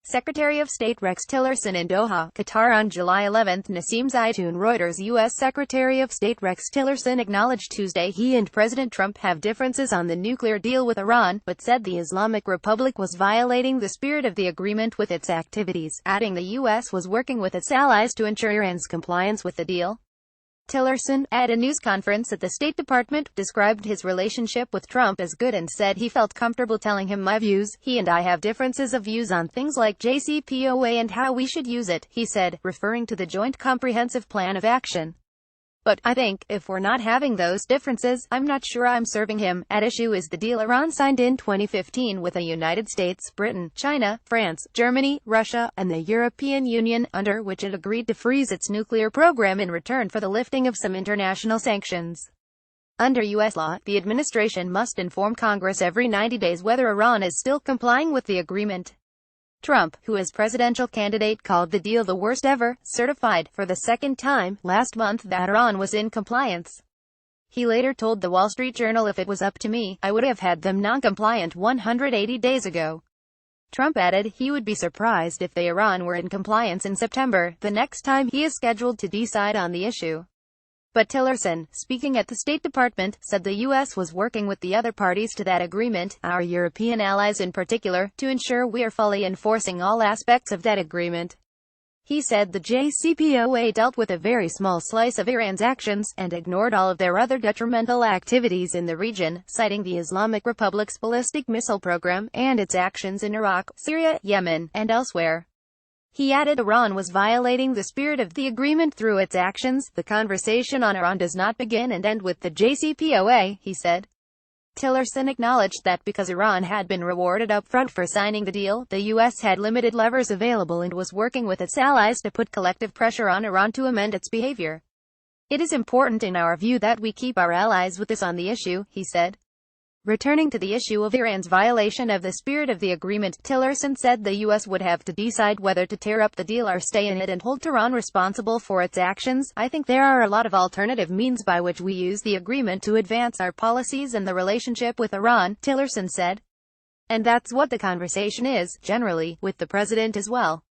Secretary of State Rex Tillerson in Doha, Qatar on July 11. Nassim Zaitoun Reuters. U.S. Secretary of State Rex Tillerson acknowledged Tuesday he and President Trump have differences on the nuclear deal with Iran, but said the Islamic Republic was violating the spirit of the agreement with its activities, adding the U.S. was working with its allies to ensure Iran's compliance with the deal. Tillerson, at a news conference at the State Department, described his relationship with Trump as good and said he felt comfortable telling him my views. He and I have differences of views on things like JCPOA and how we should use it, he said, referring to the Joint Comprehensive Plan of Action. But I think, if we're not having those differences, I'm not sure I'm serving him. At issue is the deal Iran signed in 2015 with the United States, Britain, China, France, Germany, Russia, and the European Union, under which it agreed to freeze its nuclear program in return for the lifting of some international sanctions. Under U.S. law, the administration must inform Congress every 90 days whether Iran is still complying with the agreement. Trump, who as presidential candidate called the deal the worst ever, certified, for the second time, last month that Iran was in compliance. He later told the Wall Street Journal, if it was up to me, I would have had them non-compliant 180 days ago. Trump added he would be surprised if the Iran were in compliance in September, the next time he is scheduled to decide on the issue. But Tillerson, speaking at the State Department, said the U.S. was working with the other parties to that agreement, our European allies in particular, to ensure we are fully enforcing all aspects of that agreement. He said the JCPOA dealt with a very small slice of Iran's actions, and ignored all of their other detrimental activities in the region, citing the Islamic Republic's ballistic missile program, and its actions in Iraq, Syria, Yemen, and elsewhere. He added Iran was violating the spirit of the agreement through its actions. The conversation on Iran does not begin and end with the JCPOA, he said. Tillerson acknowledged that because Iran had been rewarded upfront for signing the deal, the U.S. had limited levers available and was working with its allies to put collective pressure on Iran to amend its behavior. It is important in our view that we keep our allies with us on the issue, he said. Returning to the issue of Iran's violation of the spirit of the agreement, Tillerson said the U.S. would have to decide whether to tear up the deal or stay in it and hold Tehran responsible for its actions. I think there are a lot of alternative means by which we use the agreement to advance our policies and the relationship with Iran, Tillerson said. And that's what the conversation is, generally, with the president as well.